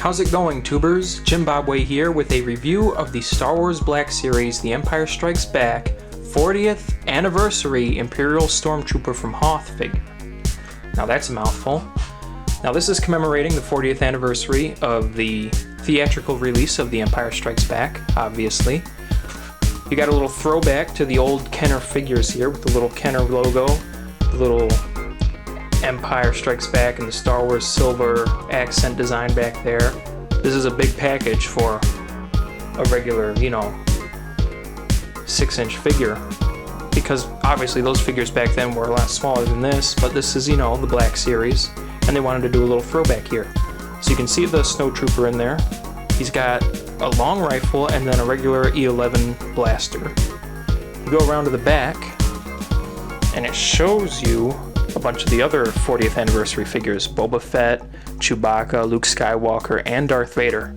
How's it going, tubers? Jimbabwe here with a review of the Star Wars Black Series The Empire Strikes Back 40th Anniversary Imperial Stormtrooper from Hoth figure. Now that's a mouthful. Now this is commemorating the 40th anniversary of the theatrical release of The Empire Strikes Back, obviously. You got a little throwback to the old Kenner figures here with the little Kenner logo, the little Empire Strikes Back and the Star Wars silver accent design back there. This is a big package for a regular, 6-inch figure, because obviously those figures back then were a lot smaller than this, but this is, the Black Series, and they wanted to do a little throwback here. So you can see the snowtrooper in there. He's got a long rifle and then a regular E11 blaster. You go around to the back, and it shows you a bunch of the other 40th anniversary figures: Boba Fett, Chewbacca, Luke Skywalker, and Darth Vader.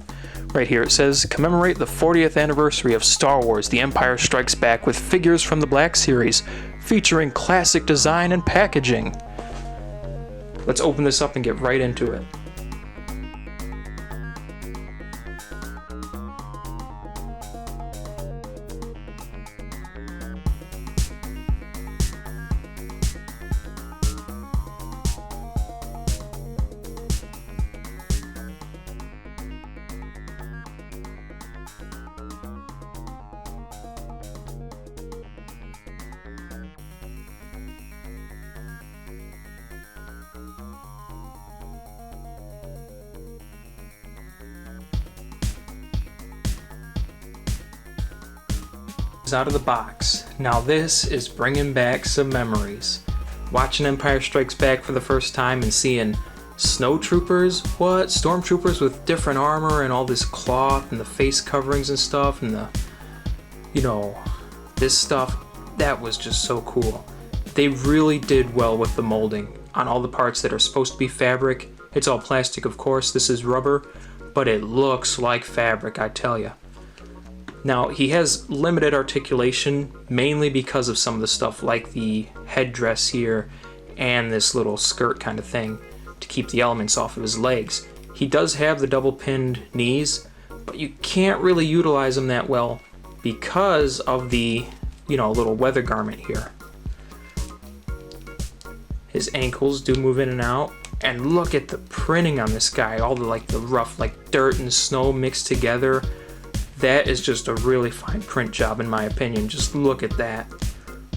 Right here it says, commemorate the 40th anniversary of Star Wars The Empire Strikes Back with figures from the Black Series, featuring classic design and packaging. Let's open this up and get right into it. Out of the box. Now this is bringing back some memories. Watching Empire Strikes Back for the first time and seeing snowtroopers, stormtroopers with different armor and all this cloth and the face coverings and stuff and this stuff, that was just so cool. They really did well with the molding on all the parts that are supposed to be fabric. It's all plastic, of course, this is rubber, but it looks like fabric, I tell ya. Now, he has limited articulation, mainly because of some of the stuff like the headdress here and this little skirt kind of thing to keep the elements off of his legs. He does have the double pinned knees, but you can't really utilize them that well because of the, little weather garment here. His ankles do move in and out, and look at the printing on this guy, all the rough dirt and snow mixed together. That is just a really fine print job in my opinion. Just look at that.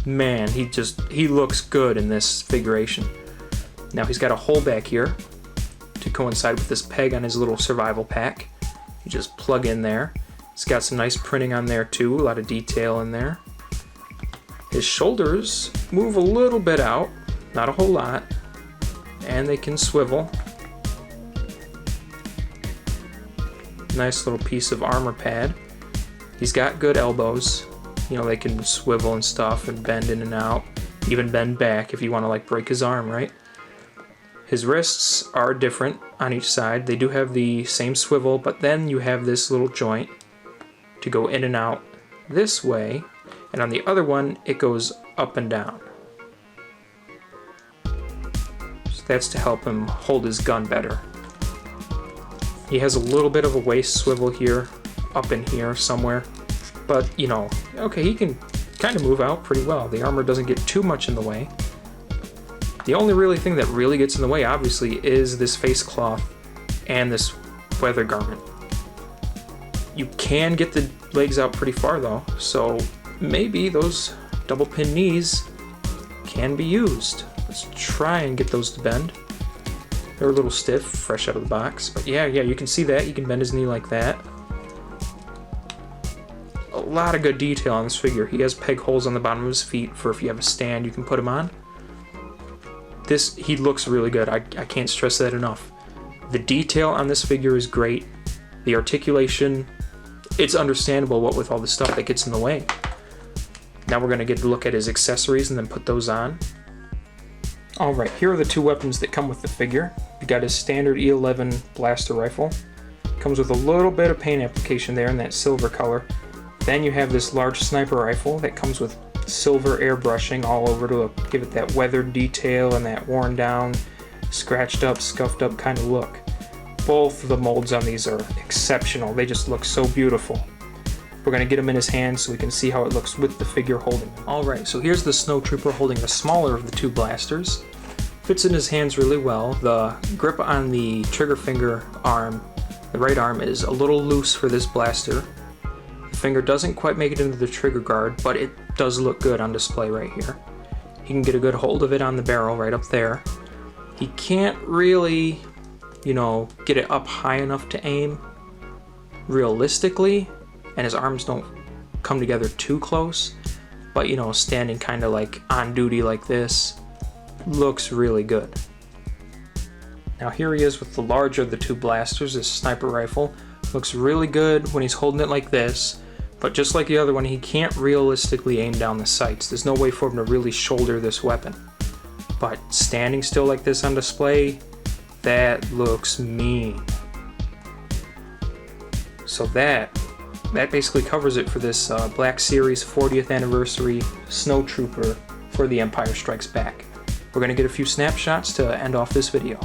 Man, he looks good in this figuration. Now he's got a hole back here to coincide with this peg on his little survival pack. You just plug in there. It's got some nice printing on there too, a lot of detail in there. His shoulders move a little bit out, not a whole lot, and they can swivel. Nice little piece of armor pad. He's got good elbows. They can swivel and stuff and bend in and out. Even bend back if you want to break his arm, right? His wrists are different on each side. They do have the same swivel, but then you have this little joint to go in and out this way. And on the other one, it goes up and down. So that's to help him hold his gun better. He has a little bit of a waist swivel here, up in here somewhere, but okay, he can kind of move out pretty well. The armor doesn't get too much in the way. The only really thing that really gets in the way, obviously, is this face cloth and this weather garment. You can get the legs out pretty far though, so maybe those double pin knees can be used. Let's try and get those to bend. They're a little stiff, fresh out of the box. But yeah, you can see that. You can bend his knee like that. A lot of good detail on this figure. He has peg holes on the bottom of his feet for if you have a stand you can put him on. He looks really good. I can't stress that enough. The detail on this figure is great. The articulation, it's understandable what with all the stuff that gets in the way. Now we're going to get a look at his accessories and then put those on. Alright, here are the two weapons that come with the figure. You got his standard E11 blaster rifle. Comes with a little bit of paint application there in that silver color. Then you have this large sniper rifle that comes with silver airbrushing all over to give it that weathered detail and that worn down, scratched up, scuffed up kind of look. Both of the molds on these are exceptional. They just look so beautiful. We're going to get him in his hand so we can see how it looks with the figure holding him. Alright, so here's the Snow Trooper holding the smaller of the two blasters. Fits in his hands really well. The grip on the trigger finger arm, the right arm, is a little loose for this blaster. The finger doesn't quite make it into the trigger guard, but it does look good on display right here. He can get a good hold of it on the barrel right up there. He can't really, get it up high enough to aim realistically, and his arms don't come together too close, but standing kind of like on duty like this looks really good. Now here he is with the larger of the two blasters. This sniper rifle looks really good when he's holding it like this, but just like the other one, he can't realistically aim down the sights. There's no way for him to really shoulder this weapon. But standing still like this on display, that looks mean. So that basically covers it for this Black Series 40th anniversary Snow Trooper for The Empire Strikes Back. We're going to get a few snapshots to end off this video.